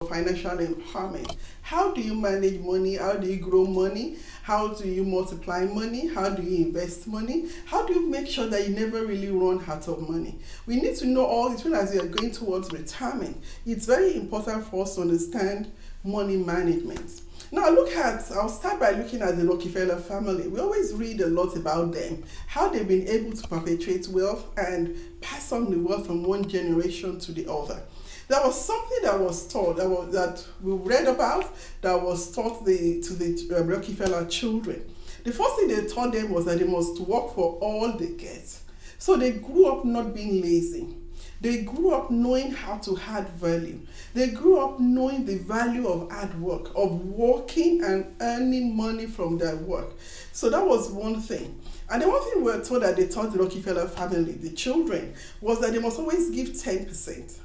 financial empowerment. How do you manage money? How do you grow money? How do you multiply money? How do you invest money? How do you make sure that you never really run out of money? We need to know all this as we are going towards retirement. It's very important for us to understand money management. Now I'll start by looking at the Rockefeller family. We always read a lot about them, how they've been able to perpetuate wealth and pass on the wealth from one generation to the other. There was something that was taught, that we read about, that was taught to the Rockefeller children. The first thing they taught them was that they must work for all they get. So they grew up not being lazy. They grew up knowing how to add value. They grew up knowing the value of hard work, of working and earning money from their work. So that was one thing. And the one thing we were told that they taught the Rockefeller family, the children, was that they must always give 10%.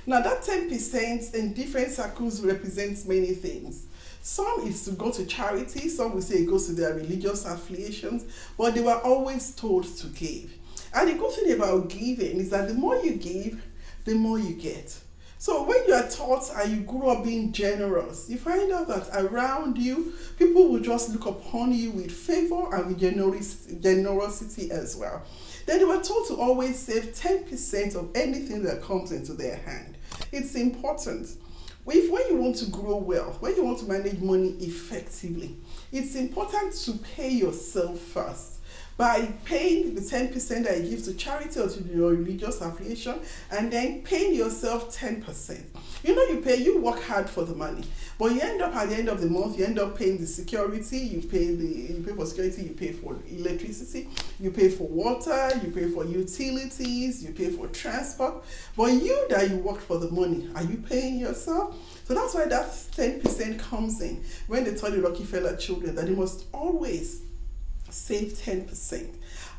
Now that 10% in different circles represents many things. Some is to go to charity, some will say it goes to their religious affiliations, but they were always told to give. And the good thing about giving is that the more you give, the more you get. So when you are taught and you grew up being generous, you find out that around you, people will just look upon you with favor and with generosity as well. Then they were told to always save 10% of anything that comes into their hand. It's important. When you want to grow wealth, when you want to manage money effectively, it's important to pay yourself first. By paying the 10% that you give to charity or to your religious affiliation, and then paying yourself 10%. You work hard for the money, but you end up at the end of the month, you end up paying the security, you pay for security, you pay for electricity, you pay for water, you pay for utilities, you pay for transport. But you that you worked for the money, are you paying yourself? So that's why that 10% comes in when they taught the Rockefeller children that they must always save 10%.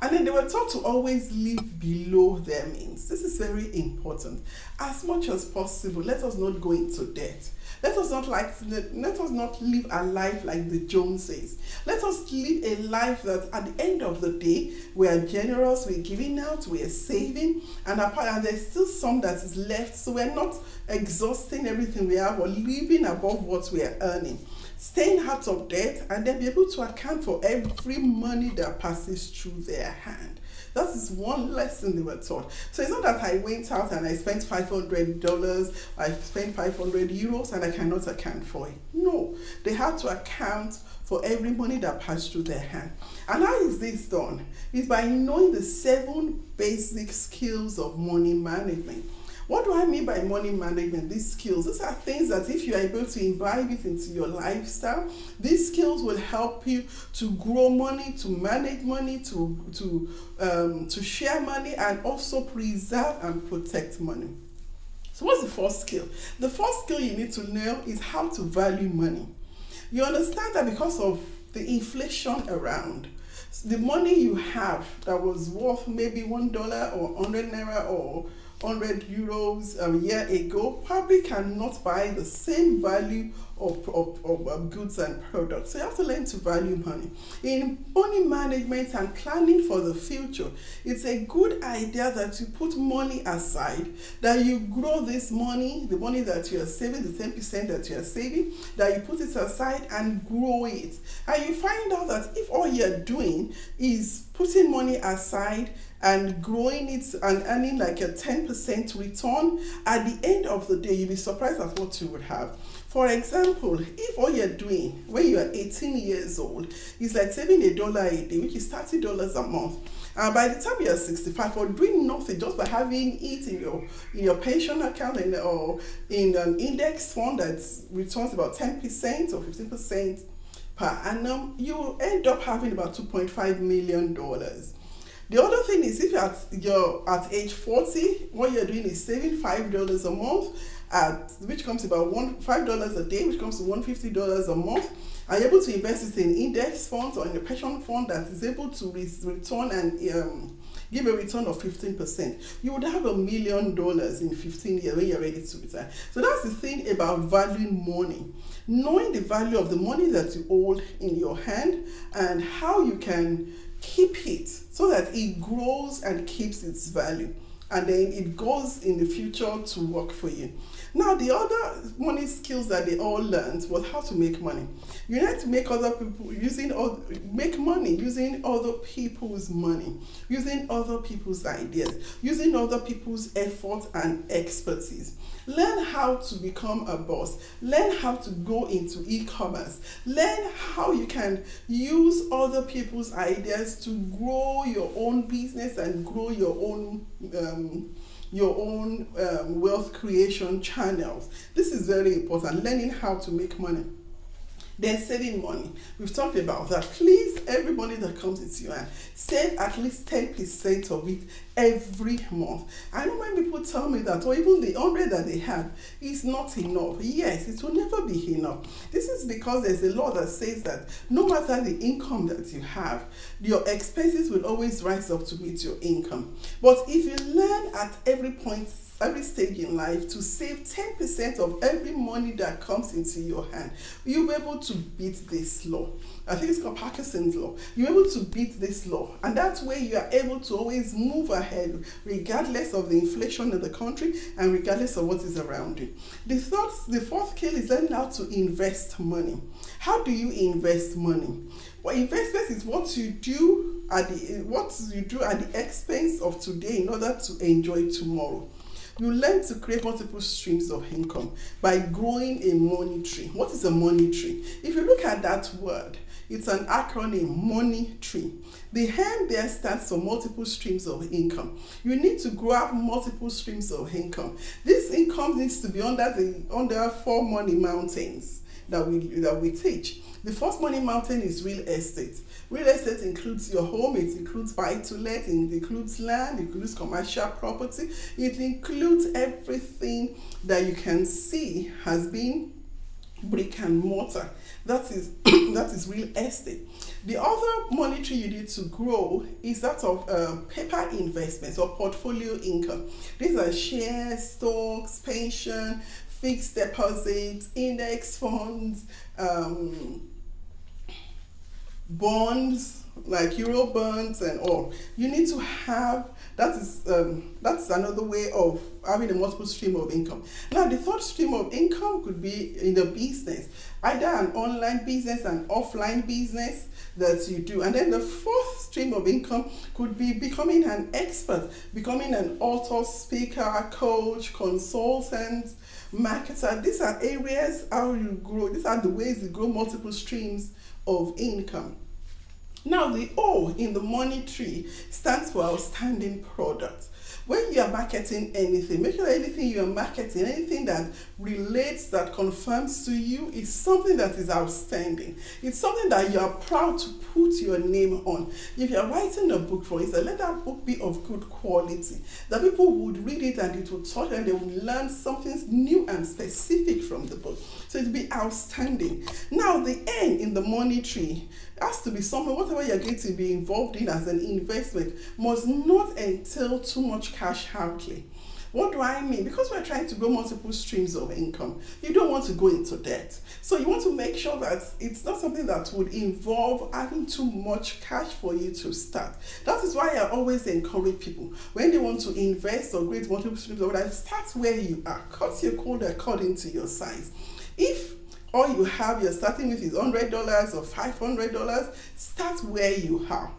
And then they were taught to always live below their means. This is very important. As much as possible, let us not go into debt. Let us not live a life like the Joneses. Let us live a life that at the end of the day, we are generous, we're giving out, we are saving, and there's still some that is left, so we're not exhausting everything we have or living above what we are earning. Staying out of debt and then be able to account for every money that passes through their hand. That is one lesson they were taught. So it's not that I went out and I spent $500, I spent 500 euros and I cannot account for it. No, they had to account for every money that passed through their hand. And how is this done? It's by knowing the 7 basic skills of money management. What do I mean by money management? These skills, these are things that if you are able to imbibe it into your lifestyle, these skills will help you to grow money, to manage money, to share money, and also preserve and protect money. So what's the first skill? The first skill you need to know is how to value money. You understand that because of the inflation around, the money you have that was worth maybe $1 or 100 naira or 100 euros a year ago probably cannot buy the same value of goods and products. So you have to learn to value money. In money management and planning for the future, it's a good idea that you put money aside, that you grow this money, the money that you are saving, the 10% that you are saving, that you put it aside and grow it. And you find out that if all you're doing is putting money aside and growing it and earning like a 10% return, at the end of the day, you'll be surprised at what you would have. For example, if all you're doing when you are 18 years old is like saving $1 a day, which is $30 a month, and by the time you're 65, or doing nothing, just by having it in your pension account or in an index fund that returns about 10% or 15% per annum, you will end up having about $2.5 million. The other thing is, if you're at age 40, what you're doing is saving $5 a month, which comes about $5 a day, which comes to $150 a month, and you're able to invest it in index funds or in a pension fund that is able to return and give a return of 15%. You would have $1 million in 15 years when you're ready to retire. So that's the thing about valuing money. Knowing the value of the money that you hold in your hand and how you can keep it so that it grows and keeps its value, and then it goes in the future to work for you. Now, the other money skills that they all learned was how to make money. You need to make make money using other people's money, using other people's ideas, using other people's effort and expertise. Learn how to become a boss. Learn how to go into e-commerce. Learn how you can use other people's ideas to grow your own business and grow your own wealth creation channels. This is very important. Learning how to make money. Then saving money. We've talked about that. Please, every money that comes into your hand, save at least 10% of it every month. I know when people tell me that, or even the 100 that they have is not enough. Yes, it will never be enough. This is because there's a law that says that no matter the income that you have, your expenses will always rise up to meet your income. But if you learn at every stage in life to save 10% of every money that comes into your hand, you'll be able to beat this law. I think it's called Parkinson's law. You're able to beat this law, and that way you are able to always move ahead regardless of the inflation in the country and regardless of what is around you. The fourth skill is learning how to invest money. How do you invest money? Well, investment is what you do at the expense of today in order to enjoy tomorrow. You learn to create multiple streams of income by growing a money tree. What is a money tree? If you look at that word, it's an acronym, money tree. The hand there stands for multiple streams of income. You need to grab multiple streams of income. This income needs to be under 4 money mountains that we teach. The first money mountain is real estate. Real estate includes your home, it includes buy-to-let, it includes land, it includes commercial property, it includes everything that you can see has been brick and mortar. That is real estate. The other money tree you need to grow is that of paper investments or portfolio income. These are shares, stocks, pension, fixed deposits, index funds, bonds like Euro bonds and all. You need to have that's another way of having a multiple stream of income. Now, the third stream of income could be in the business, either an online business, an offline business that you do. And then the fourth stream of income could be becoming an expert, becoming an author, speaker, coach, consultant, marketer. These are areas how you grow. These are the ways you grow multiple streams of income. Now, the O in the money tree stands for outstanding product. When you are marketing anything, make sure that anything you are marketing, anything that relates, that confirms to you, is something that is outstanding. It's something that you are proud to put your name on. If you are writing a book, for instance, let that book be of good quality, that people would read it and it would touch and they would learn something new and specific from the book. So it will be outstanding. Now, the N in the money tree has to be something, whatever you're going to be involved in as an investment must not entail too much cash outlay. What do I mean? Because we're trying to grow multiple streams of income, you don't want to go into debt. So you want to make sure that it's not something that would involve having too much cash for you to start. That is why I always encourage people, when they want to invest or create multiple streams of income, start where you are. Cut your code according to your size. If all you have, you're starting with is $100 or $500, start where you are.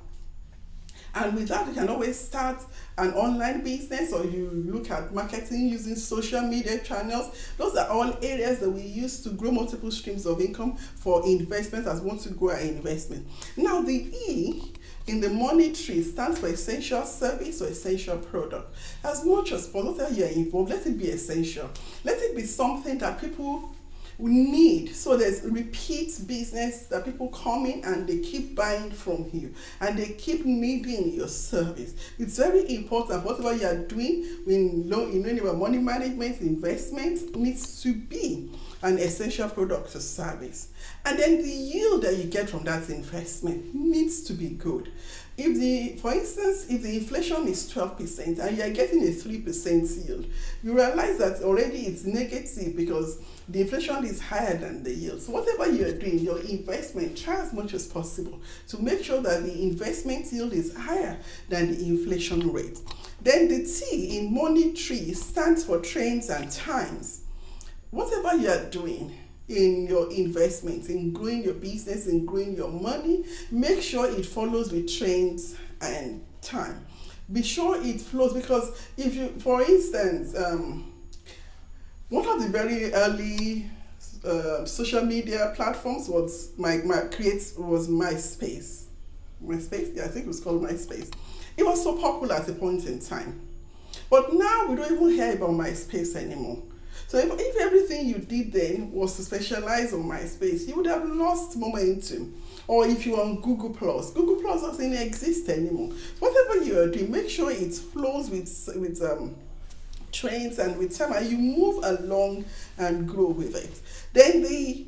And with that, you can always start an online business, or you look at marketing using social media channels. Those are all areas that we use to grow multiple streams of income for investment as we want to grow our investment. Now, the E in the money tree stands for essential service or essential product. As much as possible, whatever you are involved, let it be essential. Let it be something that people need. So there's repeat business that people come in and they keep buying from you and they keep needing your service. It's very important. Whatever you are doing, about money management, investment needs to be an essential product or service. And then the yield that you get from that investment needs to be good. For instance, if the inflation is 12% and you are getting a 3% yield, you realize that already it's negative because the inflation is higher than the yield. So whatever you are doing, your investment, try as much as possible to make sure that the investment yield is higher than the inflation rate. Then the T in money tree stands for trends and times. whatever you are doing in your investments, in growing your business, in growing your money, make sure it follows with trends and time. Be sure it flows, because if you, for instance, one of the very early social media platforms was was MySpace. MySpace, yeah, I think it was called MySpace. It was so popular at a point in time, but now we don't even hear about MySpace anymore. So if everything you did then was to specialize on MySpace, you would have lost momentum. Or if you're on Google Plus doesn't exist anymore. Whatever you are doing, make sure it flows with trends and with time, and you move along and grow with it. Then the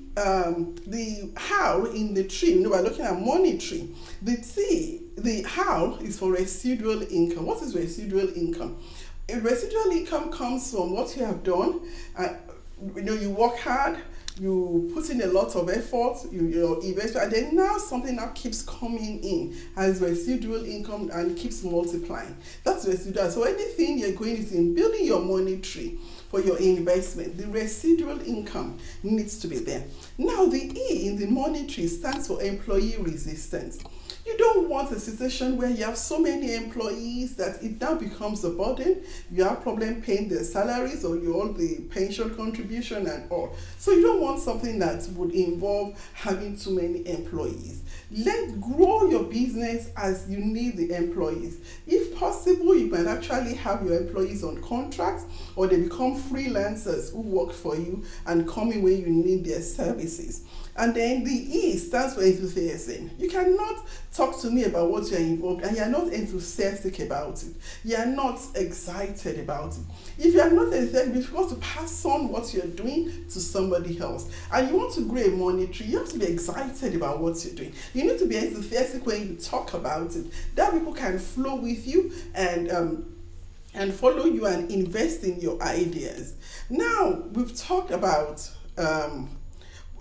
how in the tree, we're looking at money tree. The how is for residual income. What is residual income? A residual income comes from what you have done. You work hard, you put in a lot of effort, you invest, and then now something now keeps coming in as residual income and keeps multiplying. That's residual. So anything you're going is in building your money tree for your investment. The residual income needs to be there. Now the E in the money tree stands for employee resistance. You don't want a situation where you have so many employees that it now becomes a burden. You have problem paying their salaries, or you own the pension contribution and all. So you don't want something that would involve having too many employees. Grow your business as you need the employees. If possible, you can actually have your employees on contracts, or they become freelancers who work for you and come in when you need their services. And then the E stands for enthusiasm. You cannot talk to me about what you're involved and you're not enthusiastic about it. You're not excited about it. If you're not enthusiastic, you've got to pass on what you're doing to somebody else. And you want to grow a money tree, you have to be excited about what you're doing. You need to be enthusiastic when you talk about it. That people can flow with you and follow you and invest in your ideas. Now, we've talked about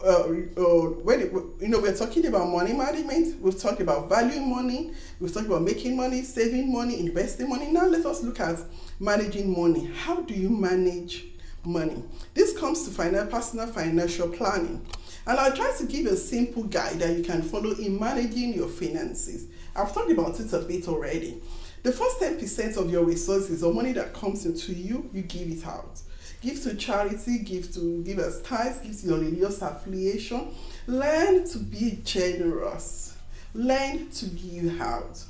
we're talking about money management, we've talked about value money, we've talked about making money, saving money, investing money. Now let us look at managing money. How do you manage money? This comes to personal financial planning. And I'll try to give a simple guide that you can follow in managing your finances. I've talked about it a bit already. The first 10% of your resources or money that comes into you, you give it out. Give to charity, give as tithes, give to your religious affiliation. Learn to be generous. Learn to give out.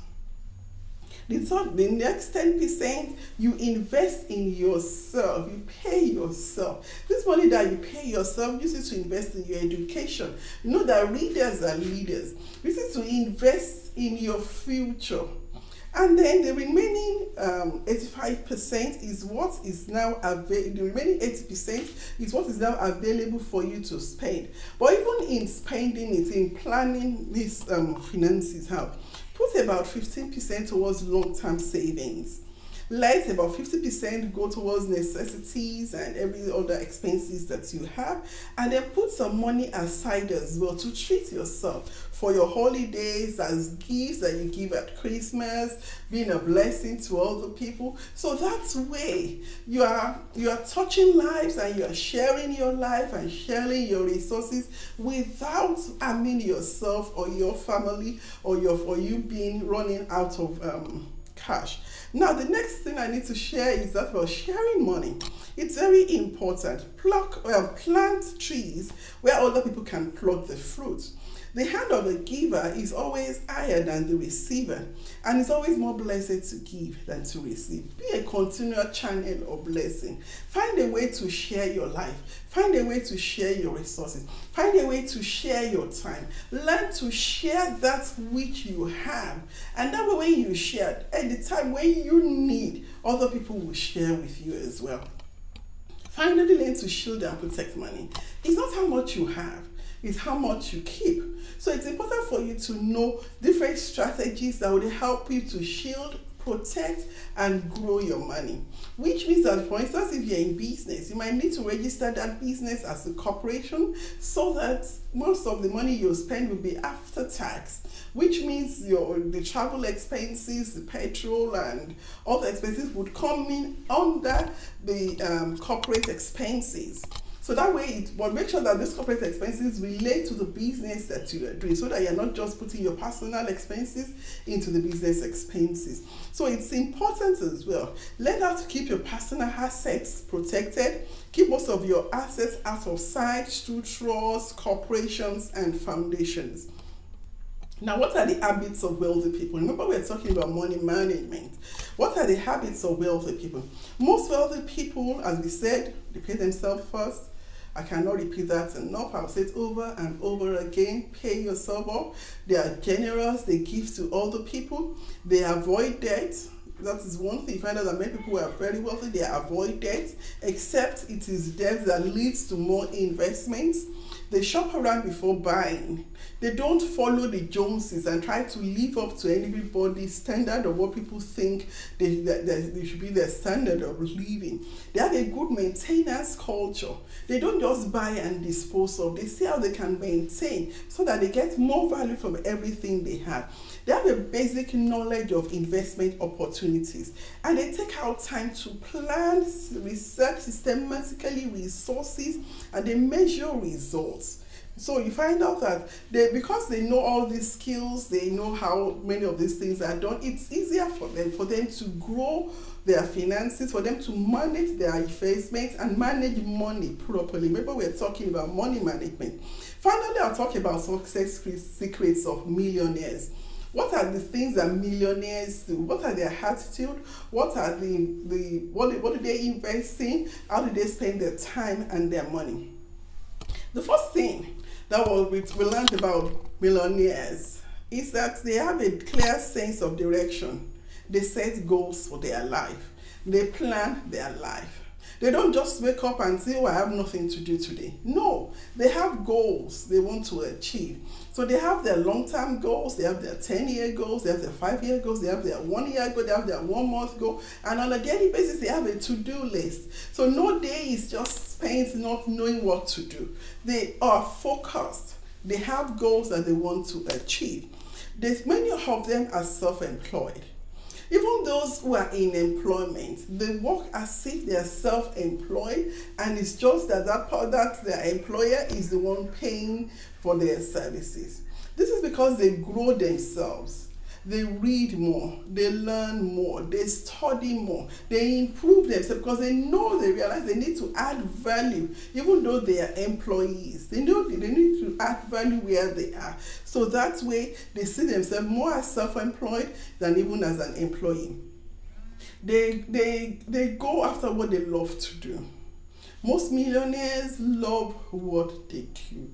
The next 10%, you invest in yourself. You pay yourself. This money that you pay yourself, use it to invest in your education. You know that readers are leaders. Use it to invest in your future. And then the remaining 85% is what is now available. The remaining 80% is what is now available for you to spend. But even in spending it, in planning these finances out, put about 15% towards long-term savings. Let about 50% go towards necessities and every other expenses that you have, and then put some money aside as well to treat yourself for your holidays, as gifts that you give at Christmas, being a blessing to other people. So that way you are touching lives, and you are sharing your life and sharing your resources without harming yourself or your family or you being running out of cash. Now, the next thing I need to share is that about sharing money. It's very important. Plant trees where other people can pluck the fruit. The hand of the giver is always higher than the receiver, and it's always more blessed to give than to receive. Be a continual channel of blessing. Find a way to share your life. Find a way to share your resources. Find a way to share your time. Learn to share that which you have. And that way, when you share, at the time when you need, other people will share with you as well. Finally, learn to shield and protect money. It's not how much you have, it's how much you keep. So it's important for you to know different strategies that will help you to shield, protect, and grow your money. Which means that, for instance, if you're in business, you might need to register that business as a corporation so that most of the money you spend will be after tax, which means the travel expenses, the petrol, and other expenses would come in under the corporate expenses. So that way, but make sure that these corporate expenses relate to the business that you are doing, so that you're not just putting your personal expenses into the business expenses. So it's important as well. Learn how to keep your personal assets protected. Keep most of your assets out of sight through trusts, corporations, and foundations. Now, what are the habits of wealthy people? Remember, we're talking about money management. What are the habits of wealthy people? Most wealthy people, as we said, they pay themselves first. I cannot repeat that enough. I'll say it over and over again. Pay yourself up. They are generous. They give to other people. They avoid debt. That is one thing. You find out that many people who are very wealthy, they avoid debt, except it is debt that leads to more investments. They shop around before buying. They don't follow the Joneses and try to live up to everybody's standard of what people think they should be their standard of living. They have a good maintenance culture. They don't just buy and dispose of. They see how they can maintain so that they get more value from everything they have. They have a basic knowledge of investment opportunities, and they take out time to plan, research systematically resources, and they measure results. So you find out that because they know all these skills, they know how many of these things are done, it's easier for them to grow their finances, for them to manage their investments and manage money properly. Remember, we're talking about money management. Finally, I'll talk about success secrets of millionaires. What are the things that millionaires do? What are their attitude? What are what do they invest in? How do they spend their time and their money? The first thing that we learned about millionaires is that they have a clear sense of direction. They set goals for their life. They plan their life. They don't just wake up and say, oh, I have nothing to do today. No, they have goals they want to achieve. So they have their long-term goals, they have their 10-year goals, they have their 5-year goals, they have their 1-year goal, they have their 1-month goal, and on a daily basis they have a to-do list. So no day is just spent not knowing what to do. They are focused. They have goals that they want to achieve. Many of them are self-employed. Even those who are in employment, they work as if they are self-employed, and it's just that their employer is the one paying for their services. This is because they grow themselves. They read more, they learn more, they study more, they improve themselves because they realize they need to add value. Even though they are employees, they know they need to add value where they are. So that way they see themselves more as self-employed than even as an employee. They go after what they love to do. Most millionaires love what they do.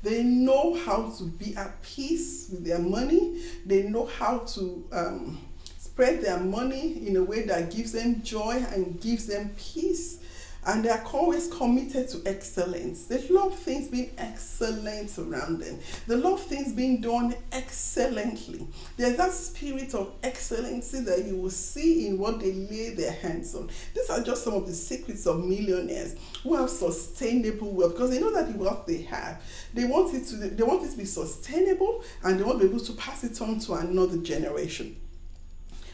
They know how to be at peace with their money. They know how to spread their money in a way that gives them joy and gives them peace. And they are always committed to excellence. They love things being excellent around them. They love things being done excellently. There's that spirit of excellency that you will see in what they lay their hands on. These are just some of the secrets of millionaires who have sustainable wealth, because they know that the wealth they have, they want it to be sustainable, and they want to be able to pass it on to another generation.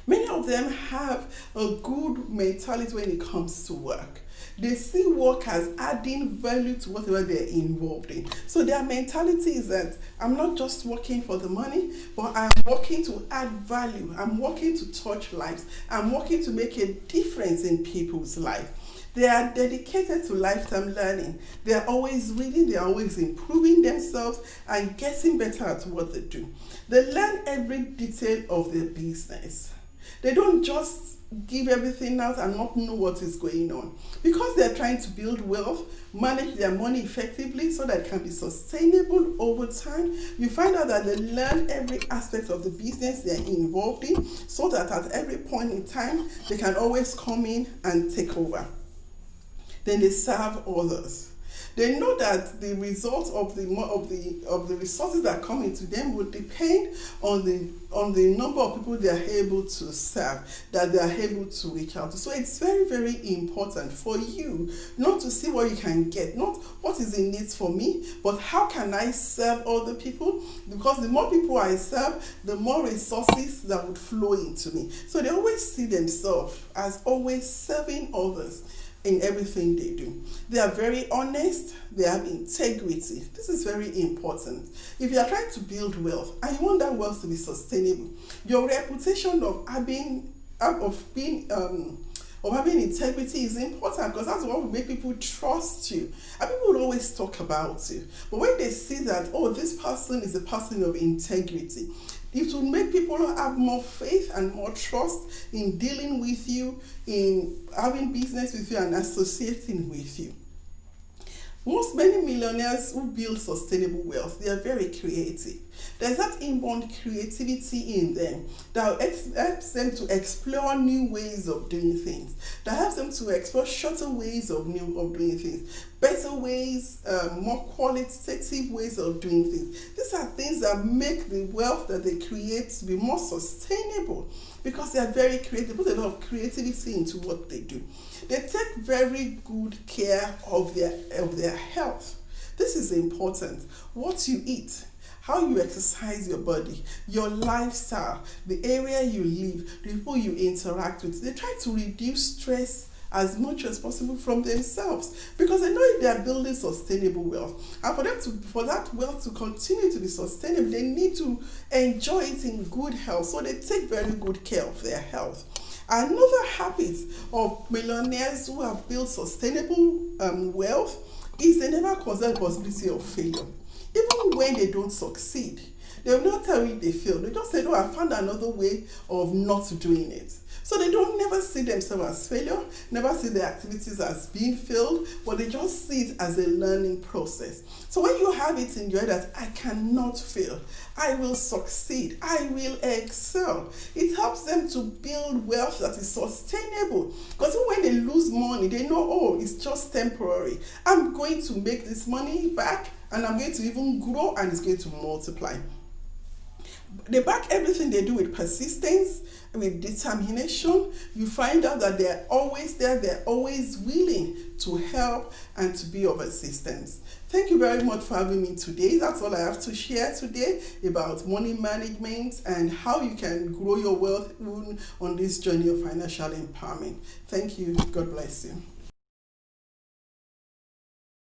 Many of them have a good mentality when it comes to work. They see work as adding value to whatever they're involved in. So their mentality is that I'm not just working for the money, but I'm working to add value. I'm working to touch lives. I'm working to make a difference in people's life. They are dedicated to lifetime learning. They are always reading, they are always improving themselves and getting better at what they do. They learn every detail of their business. They don't just give everything out and not know what is going on. Because they're trying to build wealth, manage their money effectively so that it can be sustainable over time, you find out that they learn every aspect of the business they're involved in, so that at every point in time, they can always come in and take over. Then they serve others. They know that the results of the resources that come into them will depend on the number of people they are able to serve, that they are able to reach out to. So it's very, very important for you not to see what you can get, not what is in it for me, but how can I serve other people? Because the more people I serve, the more resources that would flow into me. So they always see themselves as always serving others. in everything they do. They are very honest, they have integrity. This is very important. If you are trying to build wealth and you want that wealth to be sustainable, your reputation of having integrity is important, because that's what will make people trust you. And people will always talk about you. But when they see that, oh, this person is a person of integrity, it will make people have more faith and more trust in dealing with you, in having business with you and associating with you. Many millionaires who build sustainable wealth, they are very creative. There's that inborn creativity in them that helps them to explore new ways of doing things, that helps them to explore shorter ways of doing things, better ways, more qualitative ways of doing things. These are things that make the wealth that they create to be more sustainable, because they are very creative. They put a lot of creativity into what they do. They take very good care of their health. This is important. What you eat, how you exercise your body, your lifestyle, the area you live, the people you interact with. They try to reduce stress as much as possible from themselves, because they know if they are building sustainable wealth, and for that wealth to continue to be sustainable, they need to enjoy it in good health. So they take very good care of their health. Another habit of millionaires who have built sustainable wealth is they never consider the possibility of failure. Even when they don't succeed, they will not tell you they failed. They just say, oh, I found another way of not doing it. So they don't never see themselves as failure, never see their activities as being failed, but they just see it as a learning process. So when you have it in your head that I cannot fail, I will succeed, I will excel, it helps them to build wealth that is sustainable. Because when they lose money, they know, oh, it's just temporary. I'm going to make this money back, and I'm going to even grow, and it's going to multiply. They back everything they do with persistence, with determination. You find out that they're always there, they're always willing to help and to be of assistance. Thank you very much for having me today. That's all I have to share today about money management and how you can grow your wealth on this journey of financial empowerment. Thank you. God bless you.